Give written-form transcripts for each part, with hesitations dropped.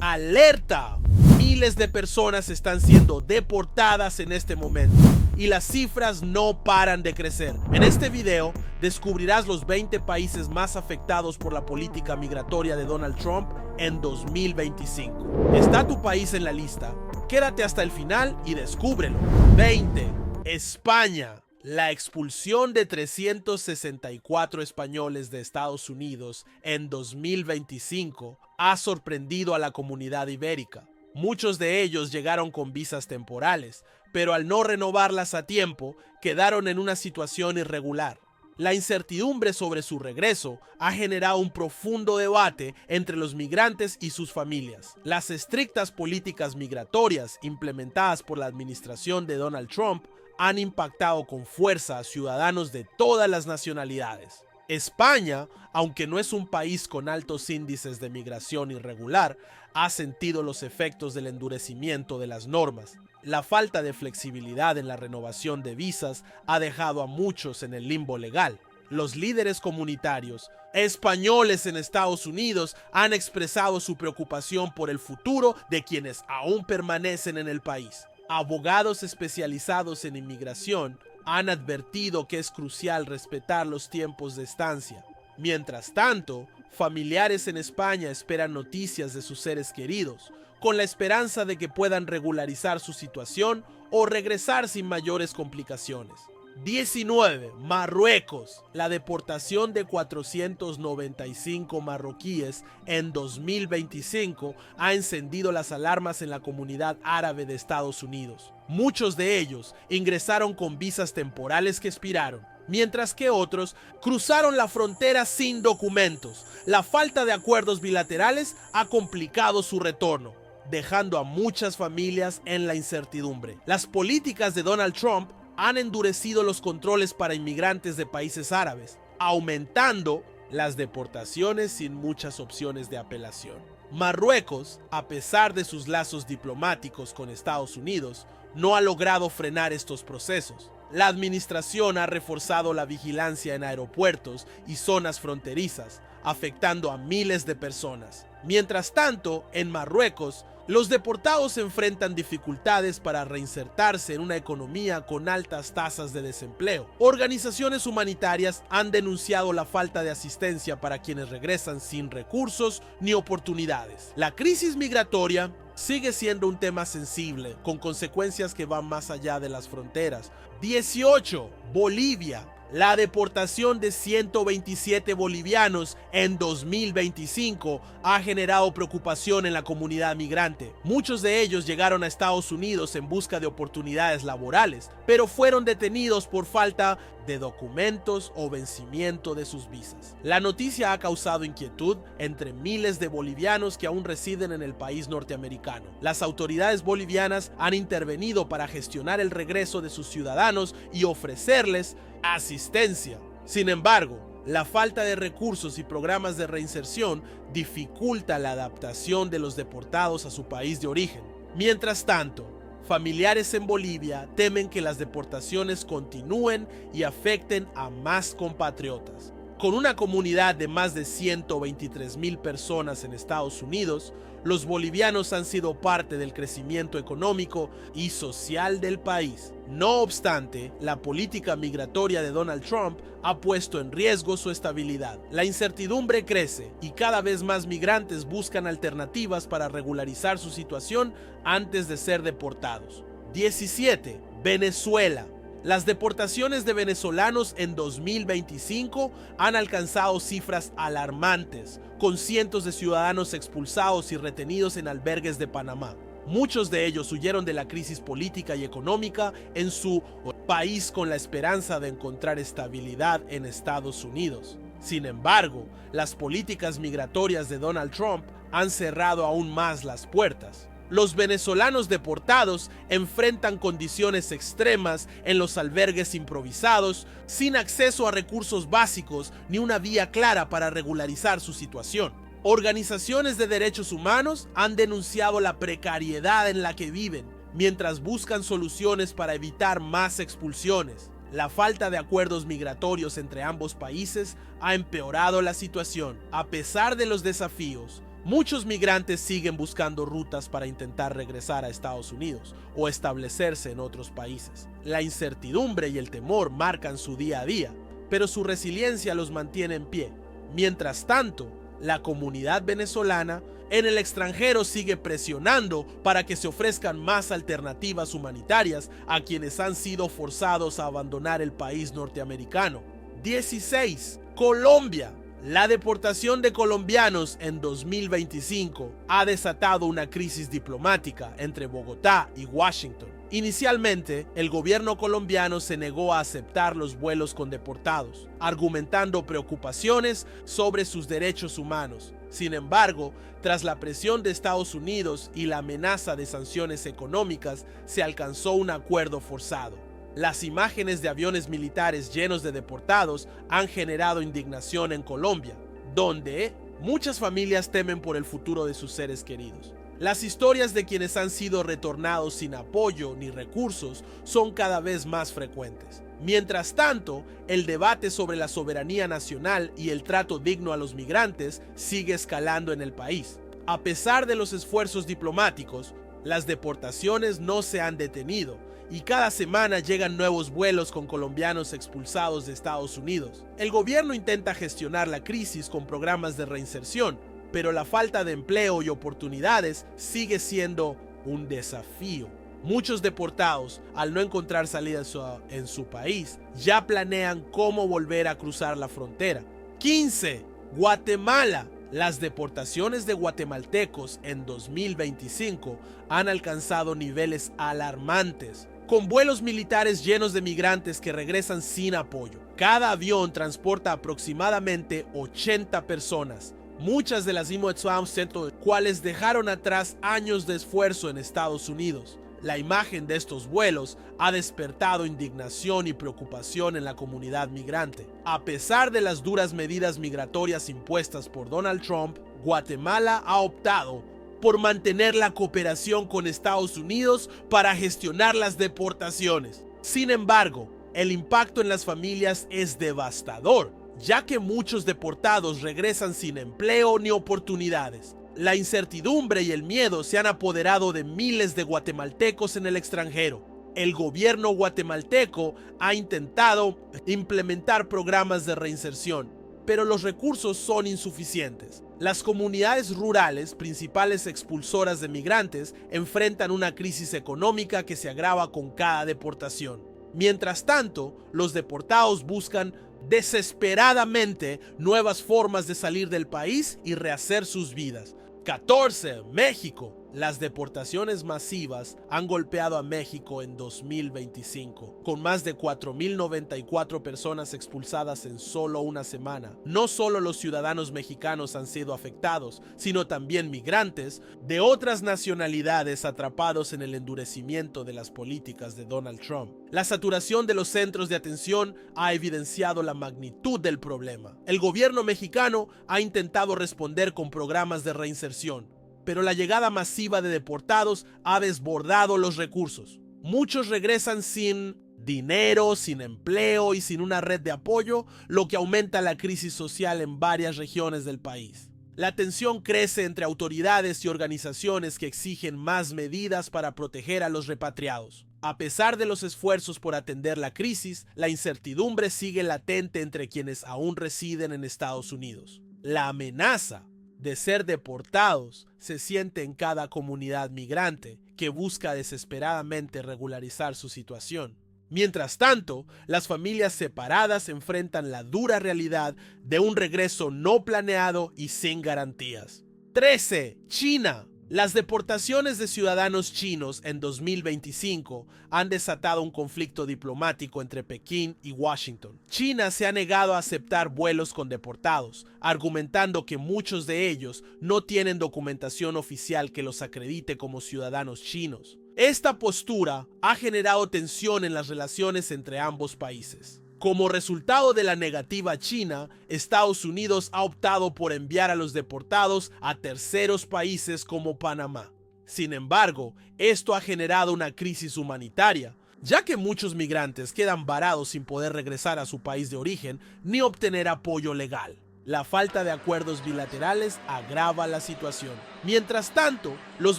¡Alerta! Miles de personas están siendo deportadas en este momento y las cifras no paran de crecer. En este video descubrirás los 20 países más afectados por la política migratoria de Donald Trump en 2025. ¿Está tu país en la lista? Quédate hasta el final y descúbrelo. 20. España. La expulsión de 364 españoles de Estados Unidos en 2025 ha sorprendido a la comunidad ibérica. Muchos de ellos llegaron con visas temporales, pero al no renovarlas a tiempo, quedaron en una situación irregular. La incertidumbre sobre su regreso ha generado un profundo debate entre los migrantes y sus familias. Las estrictas políticas migratorias implementadas por la administración de Donald Trump han impactado con fuerza a ciudadanos de todas las nacionalidades. España, aunque no es un país con altos índices de migración irregular, ha sentido los efectos del endurecimiento de las normas. La falta de flexibilidad en la renovación de visas ha dejado a muchos en el limbo legal. Los líderes comunitarios españoles en Estados Unidos han expresado su preocupación por el futuro de quienes aún permanecen en el país. Abogados especializados en inmigración han advertido que es crucial respetar los tiempos de estancia. Mientras tanto, familiares en España esperan noticias de sus seres queridos, con la esperanza de que puedan regularizar su situación o regresar sin mayores complicaciones. 19. Marruecos. La deportación de 495 marroquíes en 2025 ha encendido las alarmas en la comunidad árabe de Estados Unidos. Muchos de ellos ingresaron con visas temporales que expiraron, mientras que otros cruzaron la frontera sin documentos. La falta de acuerdos bilaterales ha complicado su retorno, dejando a muchas familias en la incertidumbre. Las políticas de Donald Trump han endurecido los controles para inmigrantes de países árabes, aumentando las deportaciones sin muchas opciones de apelación. Marruecos, a pesar de sus lazos diplomáticos con Estados Unidos, no ha logrado frenar estos procesos. La administración ha reforzado la vigilancia en aeropuertos y zonas fronterizas, afectando a miles de personas. Mientras tanto, en Marruecos, los deportados enfrentan dificultades para reinsertarse en una economía con altas tasas de desempleo. Organizaciones humanitarias han denunciado la falta de asistencia para quienes regresan sin recursos ni oportunidades. La crisis migratoria sigue siendo un tema sensible, con consecuencias que van más allá de las fronteras. 18. Bolivia. La deportación de 127 bolivianos en 2025 ha generado preocupación en la comunidad migrante. Muchos de ellos llegaron a Estados Unidos en busca de oportunidades laborales, pero fueron detenidos por falta de documentos o vencimiento de sus visas. La noticia ha causado inquietud entre miles de bolivianos que aún residen en el país norteamericano. Las autoridades bolivianas han intervenido para gestionar el regreso de sus ciudadanos y ofrecerles asistencia. Sin embargo, la falta de recursos y programas de reinserción dificulta la adaptación de los deportados a su país de origen. Mientras tanto, familiares en Bolivia temen que las deportaciones continúen y afecten a más compatriotas. Con una comunidad de más de 123,000 personas en Estados Unidos, los bolivianos han sido parte del crecimiento económico y social del país. No obstante, la política migratoria de Donald Trump ha puesto en riesgo su estabilidad. La incertidumbre crece y cada vez más migrantes buscan alternativas para regularizar su situación antes de ser deportados. 17. Venezuela. Las deportaciones de venezolanos en 2025 han alcanzado cifras alarmantes, con cientos de ciudadanos expulsados y retenidos en albergues de Panamá. Muchos de ellos huyeron de la crisis política y económica en su país con la esperanza de encontrar estabilidad en Estados Unidos. Sin embargo, las políticas migratorias de Donald Trump han cerrado aún más las puertas. Los venezolanos deportados enfrentan condiciones extremas en los albergues improvisados, sin acceso a recursos básicos ni una vía clara para regularizar su situación. Organizaciones de derechos humanos han denunciado la precariedad en la que viven, mientras buscan soluciones para evitar más expulsiones. La falta de acuerdos migratorios entre ambos países ha empeorado la situación. A pesar de los desafíos, Muchos migrantes siguen buscando rutas para intentar regresar a Estados Unidos o establecerse en otros países. La incertidumbre y el temor marcan su día a día, pero su resiliencia los mantiene en pie. Mientras tanto, la comunidad venezolana en el extranjero sigue presionando para que se ofrezcan más alternativas humanitarias a quienes han sido forzados a abandonar el país norteamericano. 16. Colombia. La deportación de colombianos en 2025 ha desatado una crisis diplomática entre Bogotá y Washington. Inicialmente, el gobierno colombiano se negó a aceptar los vuelos con deportados, argumentando preocupaciones sobre sus derechos humanos. Sin embargo, tras la presión de Estados Unidos y la amenaza de sanciones económicas, se alcanzó un acuerdo forzado. Las imágenes de aviones militares llenos de deportados han generado indignación en Colombia, donde muchas familias temen por el futuro de sus seres queridos. Las historias de quienes han sido retornados sin apoyo ni recursos son cada vez más frecuentes. Mientras tanto, el debate sobre la soberanía nacional y el trato digno a los migrantes sigue escalando en el país. A pesar de los esfuerzos diplomáticos, las deportaciones no se han detenido y cada semana llegan nuevos vuelos con colombianos expulsados de Estados Unidos. El gobierno intenta gestionar la crisis con programas de reinserción, pero la falta de empleo y oportunidades sigue siendo un desafío. Muchos deportados, al no encontrar salida en su país, ya planean cómo volver a cruzar la frontera. 15. Guatemala. Las deportaciones de guatemaltecos en 2025 han alcanzado niveles alarmantes, con vuelos militares llenos de migrantes que regresan sin apoyo. Cada avión transporta aproximadamente 80 personas, muchas de las dentro de cuales dejaron atrás años de esfuerzo en Estados Unidos. La imagen de estos vuelos ha despertado indignación y preocupación en la comunidad migrante. A pesar de las duras medidas migratorias impuestas por Donald Trump, Guatemala ha optado por mantener la cooperación con Estados Unidos para gestionar las deportaciones. Sin embargo, el impacto en las familias es devastador, ya que muchos deportados regresan sin empleo ni oportunidades. La incertidumbre y el miedo se han apoderado de miles de guatemaltecos en el extranjero. El gobierno guatemalteco ha intentado implementar programas de reinserción, pero los recursos son insuficientes. Las comunidades rurales, principales expulsoras de migrantes, enfrentan una crisis económica que se agrava con cada deportación. Mientras tanto, los deportados buscan desesperadamente nuevas formas de salir del país y rehacer sus vidas. 14. México. Las deportaciones masivas han golpeado a México en 2025, con más de 4.094 personas expulsadas en solo una semana. No solo los ciudadanos mexicanos han sido afectados, sino también migrantes de otras nacionalidades atrapados en el endurecimiento de las políticas de Donald Trump. La saturación de los centros de atención ha evidenciado la magnitud del problema. El gobierno mexicano ha intentado responder con programas de reinserción, pero la llegada masiva de deportados ha desbordado los recursos. Muchos regresan sin dinero, sin empleo y sin una red de apoyo, lo que aumenta la crisis social en varias regiones del país. La tensión crece entre autoridades y organizaciones que exigen más medidas para proteger a los repatriados. A pesar de los esfuerzos por atender la crisis, la incertidumbre sigue latente entre quienes aún residen en Estados Unidos. La amenaza de ser deportados se siente en cada comunidad migrante que busca desesperadamente regularizar su situación. Mientras tanto, las familias separadas enfrentan la dura realidad de un regreso no planeado y sin garantías. 13. China. Las deportaciones de ciudadanos chinos en 2025 han desatado un conflicto diplomático entre Pekín y Washington. China se ha negado a aceptar vuelos con deportados, argumentando que muchos de ellos no tienen documentación oficial que los acredite como ciudadanos chinos. Esta postura ha generado tensión en las relaciones entre ambos países. Como resultado de la negativa china, Estados Unidos ha optado por enviar a los deportados a terceros países como Panamá. Sin embargo, esto ha generado una crisis humanitaria, ya que muchos migrantes quedan varados sin poder regresar a su país de origen ni obtener apoyo legal. La falta de acuerdos bilaterales agrava la situación. Mientras tanto, los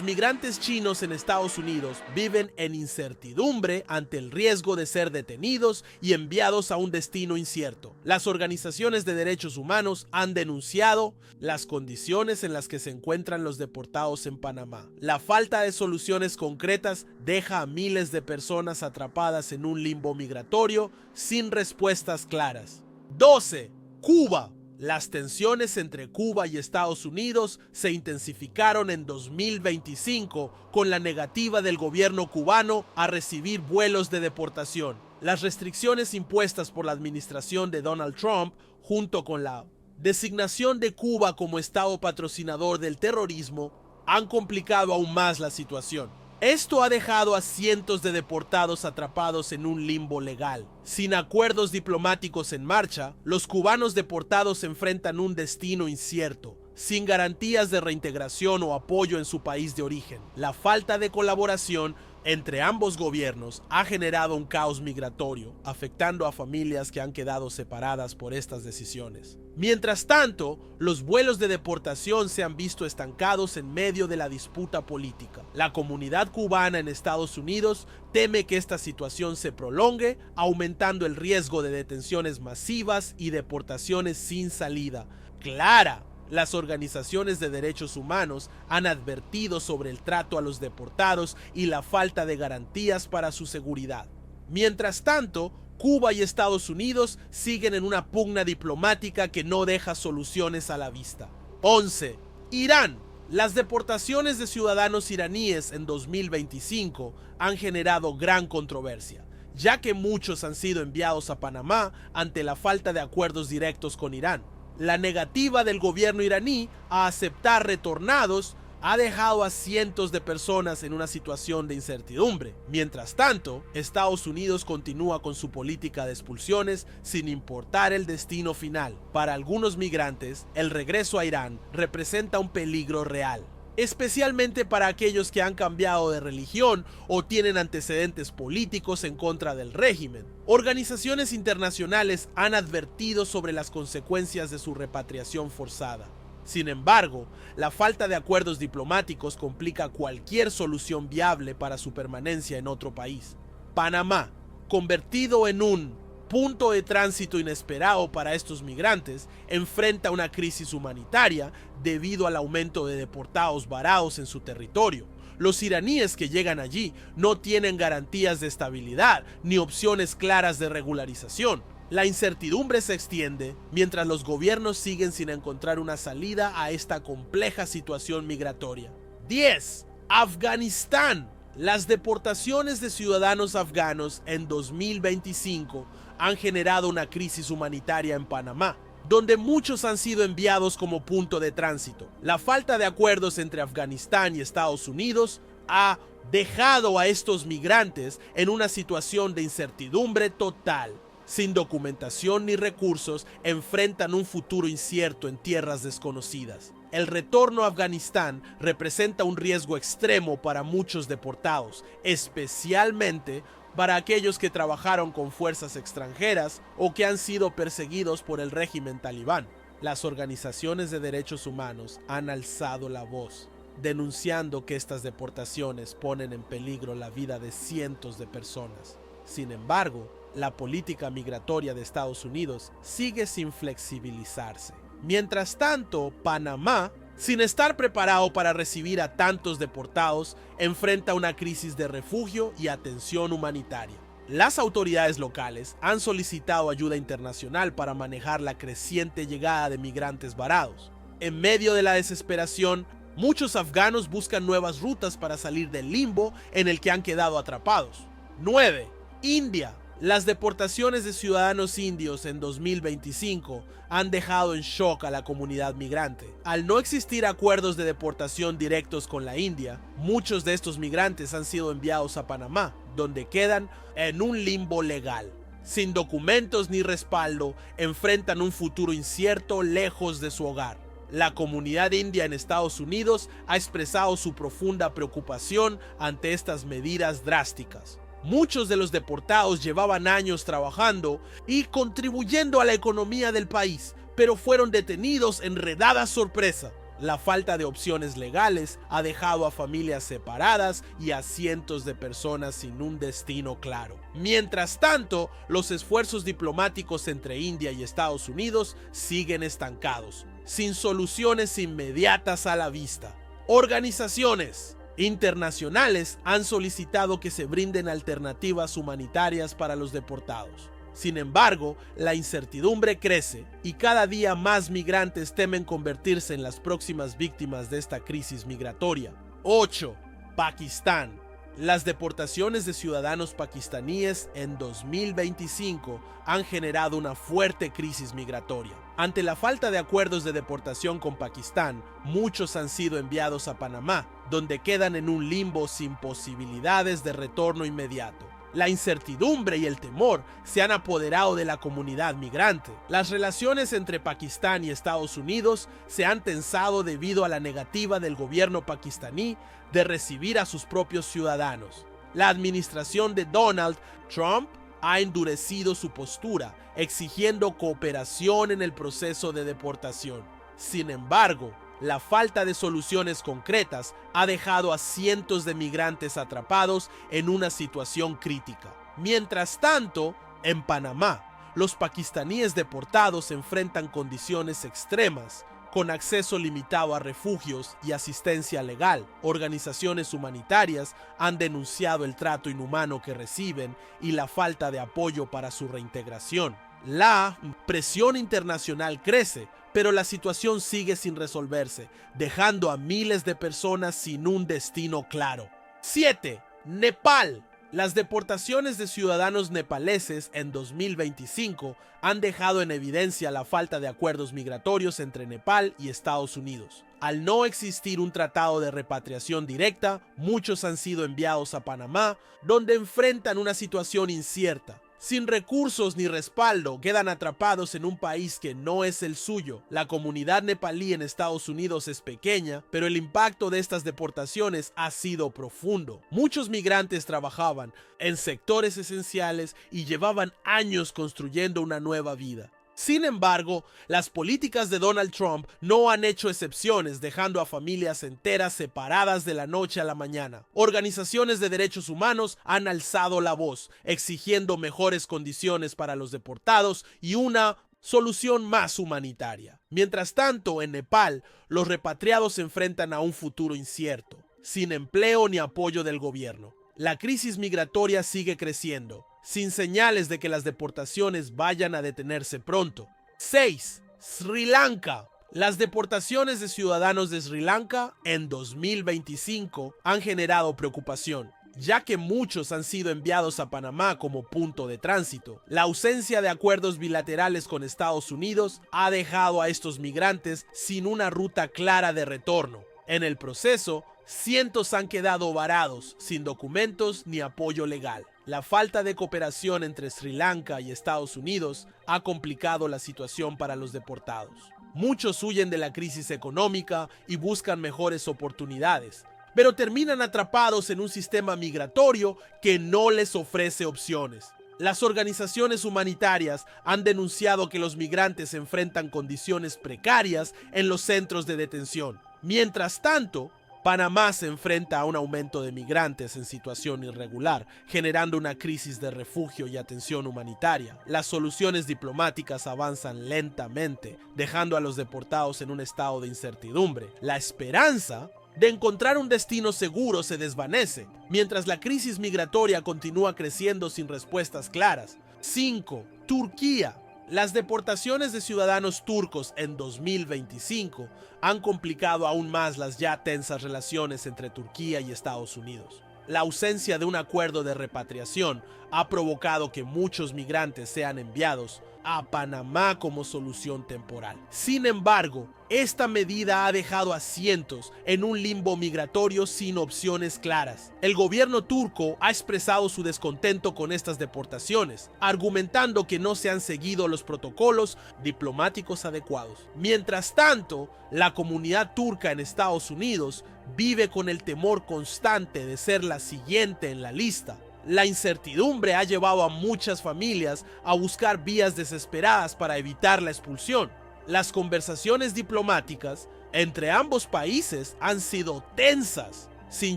migrantes chinos en Estados Unidos viven en incertidumbre ante el riesgo de ser detenidos y enviados a un destino incierto. Las organizaciones de derechos humanos han denunciado las condiciones en las que se encuentran los deportados en Panamá. La falta de soluciones concretas deja a miles de personas atrapadas en un limbo migratorio sin respuestas claras. 12. Cuba. Las tensiones entre Cuba y Estados Unidos se intensificaron en 2025 con la negativa del gobierno cubano a recibir vuelos de deportación. Las restricciones impuestas por la administración de Donald Trump, junto con la designación de Cuba como Estado patrocinador del terrorismo, han complicado aún más la situación. Esto ha dejado a cientos de deportados atrapados en un limbo legal. Sin acuerdos diplomáticos en marcha, los cubanos deportados enfrentan un destino incierto, sin garantías de reintegración o apoyo en su país de origen. La falta de colaboración entre ambos gobiernos ha generado un caos migratorio, afectando a familias que han quedado separadas por estas decisiones. Mientras tanto, los vuelos de deportación se han visto estancados en medio de la disputa política. La comunidad cubana en Estados Unidos teme que esta situación se prolongue, aumentando el riesgo de detenciones masivas y deportaciones sin salida clara. Las organizaciones de derechos humanos han advertido sobre el trato a los deportados y la falta de garantías para su seguridad. Mientras tanto, Cuba y Estados Unidos siguen en una pugna diplomática que no deja soluciones a la vista. 11. Irán. Las deportaciones de ciudadanos iraníes en 2025 han generado gran controversia, ya que muchos han sido enviados a Panamá ante la falta de acuerdos directos con Irán. La negativa del gobierno iraní a aceptar retornados ha dejado a cientos de personas en una situación de incertidumbre. Mientras tanto, Estados Unidos continúa con su política de expulsiones sin importar el destino final. Para algunos migrantes, el regreso a Irán representa un peligro real, especialmente para aquellos que han cambiado de religión o tienen antecedentes políticos en contra del régimen. Organizaciones internacionales han advertido sobre las consecuencias de su repatriación forzada. Sin embargo, la falta de acuerdos diplomáticos complica cualquier solución viable para su permanencia en otro país. Panamá, convertido en un punto de tránsito inesperado para estos migrantes, enfrenta una crisis humanitaria debido al aumento de deportados varados en su territorio. Los iraníes que llegan allí no tienen garantías de estabilidad ni opciones claras de regularización. La incertidumbre se extiende mientras los gobiernos siguen sin encontrar una salida a esta compleja situación migratoria. 10. Afganistán. Las deportaciones de ciudadanos afganos en 2025 han generado una crisis humanitaria en Panamá, donde muchos han sido enviados como punto de tránsito. La falta de acuerdos entre Afganistán y Estados Unidos ha dejado a estos migrantes en una situación de incertidumbre total. Sin documentación ni recursos, enfrentan un futuro incierto en tierras desconocidas. El retorno a Afganistán representa un riesgo extremo para muchos deportados, especialmente para aquellos que trabajaron con fuerzas extranjeras o que han sido perseguidos por el régimen talibán. Las organizaciones de derechos humanos han alzado la voz, denunciando que estas deportaciones ponen en peligro la vida de cientos de personas. Sin embargo, la política migratoria de Estados Unidos sigue sin flexibilizarse. Mientras tanto, Panamá, sin estar preparado para recibir a tantos deportados, enfrenta una crisis de refugio y atención humanitaria. Las autoridades locales han solicitado ayuda internacional para manejar la creciente llegada de migrantes varados. En medio de la desesperación, muchos afganos buscan nuevas rutas para salir del limbo en el que han quedado atrapados. 9. India. Las deportaciones de ciudadanos indios en 2025 han dejado en shock a la comunidad migrante. Al no existir acuerdos de deportación directos con la India, muchos de estos migrantes han sido enviados a Panamá, donde quedan en un limbo legal. Sin documentos ni respaldo, enfrentan un futuro incierto lejos de su hogar. La comunidad india en Estados Unidos ha expresado su profunda preocupación ante estas medidas drásticas. Muchos de los deportados llevaban años trabajando y contribuyendo a la economía del país, pero fueron detenidos en redadas sorpresa. La falta de opciones legales ha dejado a familias separadas y a cientos de personas sin un destino claro. Mientras tanto, los esfuerzos diplomáticos entre India y Estados Unidos siguen estancados, sin soluciones inmediatas a la vista. Organizaciones internacionales han solicitado que se brinden alternativas humanitarias para los deportados. Sin embargo, la incertidumbre crece y cada día más migrantes temen convertirse en las próximas víctimas de esta crisis migratoria. 8. Pakistán. Las deportaciones de ciudadanos pakistaníes en 2025 han generado una fuerte crisis migratoria. Ante la falta de acuerdos de deportación con Pakistán, muchos han sido enviados a Panamá, donde quedan en un limbo sin posibilidades de retorno inmediato. La incertidumbre y el temor se han apoderado de la comunidad migrante. Las relaciones entre Pakistán y Estados Unidos se han tensado debido a la negativa del gobierno pakistaní de recibir a sus propios ciudadanos. La administración de Donald Trump ha endurecido su postura, exigiendo cooperación en el proceso de deportación. Sin embargo, la falta de soluciones concretas ha dejado a cientos de migrantes atrapados en una situación crítica. Mientras tanto, en Panamá, los pakistaníes deportados enfrentan condiciones extremas, con acceso limitado a refugios y asistencia legal. Organizaciones humanitarias han denunciado el trato inhumano que reciben y la falta de apoyo para su reintegración. La presión internacional crece, pero la situación sigue sin resolverse, dejando a miles de personas sin un destino claro. 7. Nepal. Las deportaciones de ciudadanos nepaleses en 2025 han dejado en evidencia la falta de acuerdos migratorios entre Nepal y Estados Unidos. Al no existir un tratado de repatriación directa, muchos han sido enviados a Panamá, donde enfrentan una situación incierta. Sin recursos ni respaldo, quedan atrapados en un país que no es el suyo. La comunidad nepalí en Estados Unidos es pequeña, pero el impacto de estas deportaciones ha sido profundo. Muchos migrantes trabajaban en sectores esenciales y llevaban años construyendo una nueva vida. Sin embargo, las políticas de Donald Trump no han hecho excepciones, dejando a familias enteras separadas de la noche a la mañana. Organizaciones de derechos humanos han alzado la voz, exigiendo mejores condiciones para los deportados y una solución más humanitaria. Mientras tanto, en Nepal, los repatriados se enfrentan a un futuro incierto, sin empleo ni apoyo del gobierno. La crisis migratoria sigue creciendo, sin señales de que las deportaciones vayan a detenerse pronto. 6. Sri Lanka. Las deportaciones de ciudadanos de Sri Lanka en 2025 han generado preocupación, ya que muchos han sido enviados a Panamá como punto de tránsito. La ausencia de acuerdos bilaterales con Estados Unidos ha dejado a estos migrantes sin una ruta clara de retorno. En el proceso, cientos han quedado varados, sin documentos ni apoyo legal. La falta de cooperación entre Sri Lanka y Estados Unidos ha complicado la situación para los deportados. Muchos huyen de la crisis económica y buscan mejores oportunidades, pero terminan atrapados en un sistema migratorio que no les ofrece opciones. Las organizaciones humanitarias han denunciado que los migrantes enfrentan condiciones precarias en los centros de detención. Mientras tanto, Panamá se enfrenta a un aumento de migrantes en situación irregular, generando una crisis de refugio y atención humanitaria. Las soluciones diplomáticas avanzan lentamente, dejando a los deportados en un estado de incertidumbre. La esperanza de encontrar un destino seguro se desvanece, mientras la crisis migratoria continúa creciendo sin respuestas claras. 5. Turquía. Las deportaciones de ciudadanos turcos en 2025 han complicado aún más las ya tensas relaciones entre Turquía y Estados Unidos. La ausencia de un acuerdo de repatriación ha provocado que muchos migrantes sean enviados a Panamá como solución temporal. Sin embargo, esta medida ha dejado a cientos en un limbo migratorio sin opciones claras. El gobierno turco ha expresado su descontento con estas deportaciones, argumentando que no se han seguido los protocolos diplomáticos adecuados. Mientras tanto, la comunidad turca en Estados Unidos vive con el temor constante de ser la siguiente en la lista. La incertidumbre ha llevado a muchas familias a buscar vías desesperadas para evitar la expulsión. Las conversaciones diplomáticas entre ambos países han sido tensas, sin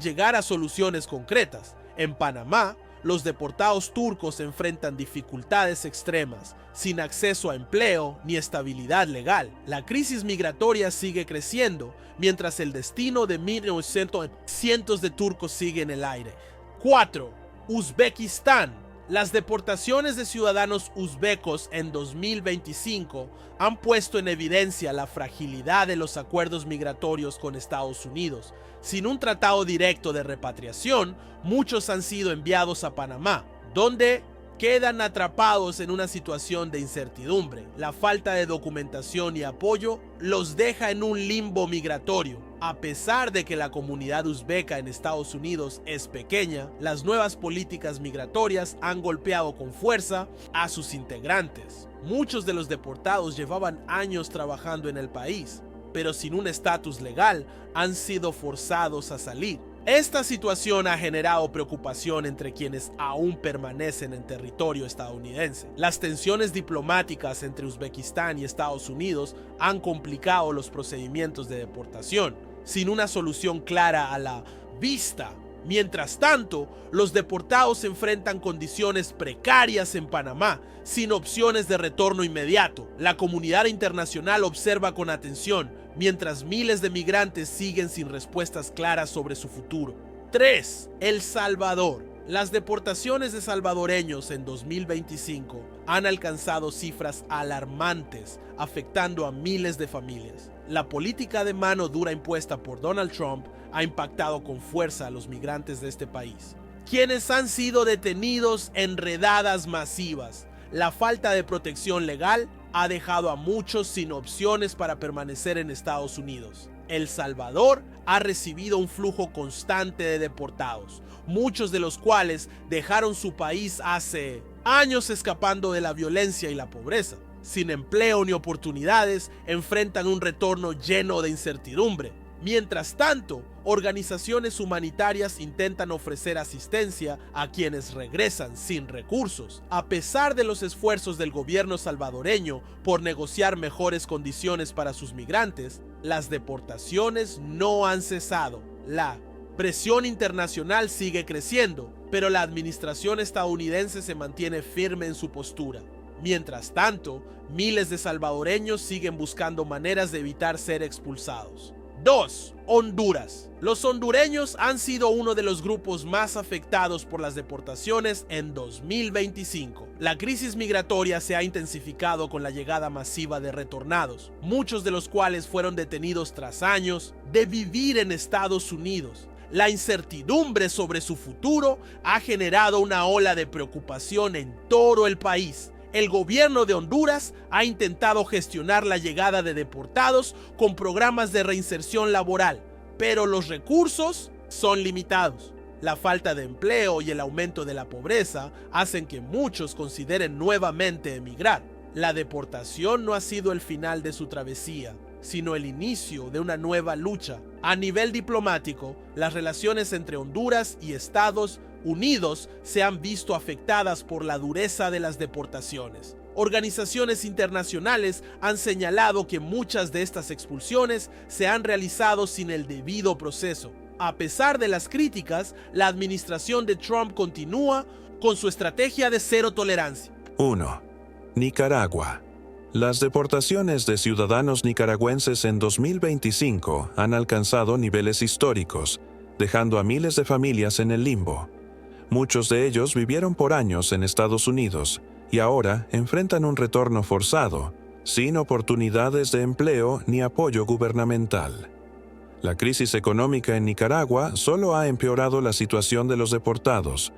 llegar a soluciones concretas. En Panamá, los deportados turcos enfrentan dificultades extremas, sin acceso a empleo ni estabilidad legal. La crisis migratoria sigue creciendo, mientras el destino de cientos de turcos sigue en el aire. 4. Uzbekistán. Las deportaciones de ciudadanos uzbecos en 2025 han puesto en evidencia la fragilidad de los acuerdos migratorios con Estados Unidos. Sin un tratado directo de repatriación, muchos han sido enviados a Panamá, donde quedan atrapados en una situación de incertidumbre. La falta de documentación y apoyo los deja en un limbo migratorio. A pesar de que la comunidad uzbeca en Estados Unidos es pequeña, las nuevas políticas migratorias han golpeado con fuerza a sus integrantes. Muchos de los deportados llevaban años trabajando en el país, pero sin un estatus legal han sido forzados a salir. Esta situación ha generado preocupación entre quienes aún permanecen en territorio estadounidense. Las tensiones diplomáticas entre Uzbekistán y Estados Unidos han complicado los procedimientos de deportación, sin una solución clara a la vista. Mientras tanto, los deportados enfrentan condiciones precarias en Panamá, sin opciones de retorno inmediato. La comunidad internacional observa con atención, mientras miles de migrantes siguen sin respuestas claras sobre su futuro. 3. El Salvador. Las deportaciones de salvadoreños en 2025 han alcanzado cifras alarmantes, afectando a miles de familias. La política de mano dura impuesta por Donald Trump ha impactado con fuerza a los migrantes de este país, quienes han sido detenidos en redadas masivas. La falta de protección legal ha dejado a muchos sin opciones para permanecer en Estados Unidos. El Salvador ha recibido un flujo constante de deportados, muchos de los cuales dejaron su país hace años escapando de la violencia y la pobreza. Sin empleo ni oportunidades, enfrentan un retorno lleno de incertidumbre. Mientras tanto, organizaciones humanitarias intentan ofrecer asistencia a quienes regresan sin recursos. A pesar de los esfuerzos del gobierno salvadoreño por negociar mejores condiciones para sus migrantes, las deportaciones no han cesado. La presión internacional sigue creciendo, pero la administración estadounidense se mantiene firme en su postura. Mientras tanto, miles de salvadoreños siguen buscando maneras de evitar ser expulsados. 2. Honduras. Los hondureños han sido uno de los grupos más afectados por las deportaciones en 2025. La crisis migratoria se ha intensificado con la llegada masiva de retornados, muchos de los cuales fueron detenidos tras años de vivir en Estados Unidos. La incertidumbre sobre su futuro ha generado una ola de preocupación en todo el país. El gobierno de Honduras ha intentado gestionar la llegada de deportados con programas de reinserción laboral, pero los recursos son limitados. La falta de empleo y el aumento de la pobreza hacen que muchos consideren nuevamente emigrar. La deportación no ha sido el final de su travesía, sino el inicio de una nueva lucha. A nivel diplomático, las relaciones entre Honduras y Estados Unidos se han visto afectadas por la dureza de las deportaciones. Organizaciones internacionales han señalado que muchas de estas expulsiones se han realizado sin el debido proceso. A pesar de las críticas, la administración de Trump continúa con su estrategia de cero tolerancia. 1. Nicaragua. Las deportaciones de ciudadanos nicaragüenses en 2025 han alcanzado niveles históricos, dejando a miles de familias en el limbo. Muchos de ellos vivieron por años en Estados Unidos y ahora enfrentan un retorno forzado, sin oportunidades de empleo ni apoyo gubernamental. La crisis económica en Nicaragua solo ha empeorado la situación de los deportados.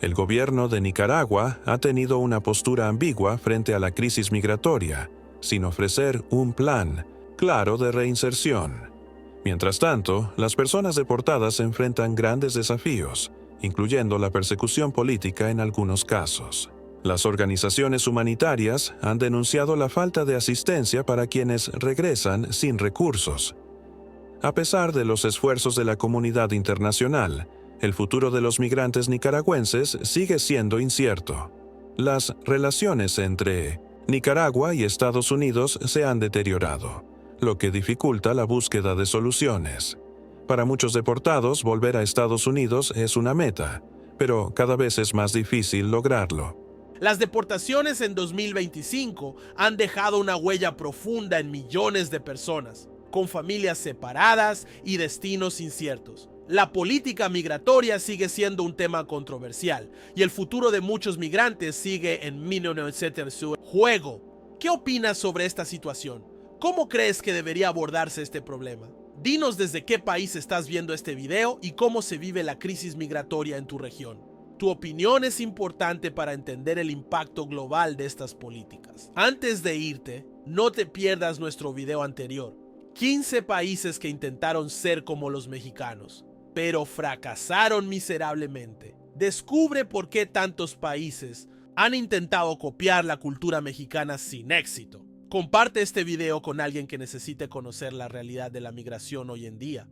El gobierno de Nicaragua ha tenido una postura ambigua frente a la crisis migratoria, sin ofrecer un plan claro de reinserción. Mientras tanto, las personas deportadas enfrentan grandes desafíos, incluyendo la persecución política en algunos casos. Las organizaciones humanitarias han denunciado la falta de asistencia para quienes regresan sin recursos. A pesar de los esfuerzos de la comunidad internacional, el futuro de los migrantes nicaragüenses sigue siendo incierto. Las relaciones entre Nicaragua y Estados Unidos se han deteriorado, lo que dificulta la búsqueda de soluciones. Para muchos deportados, volver a Estados Unidos es una meta, pero cada vez es más difícil lograrlo. Las deportaciones en 2025 han dejado una huella profunda en millones de personas, con familias separadas y destinos inciertos. La política migratoria sigue siendo un tema controversial y el futuro de muchos migrantes sigue en juego. ¿Qué opinas sobre esta situación? ¿Cómo crees que debería abordarse este problema? Dinos desde qué país estás viendo este video y cómo se vive la crisis migratoria en tu región. Tu opinión es importante para entender el impacto global de estas políticas. Antes de irte, no te pierdas nuestro video anterior. 15 países que intentaron ser como los mexicanos, pero fracasaron miserablemente. Descubre por qué tantos países han intentado copiar la cultura mexicana sin éxito. Comparte este video con alguien que necesite conocer la realidad de la migración hoy en día.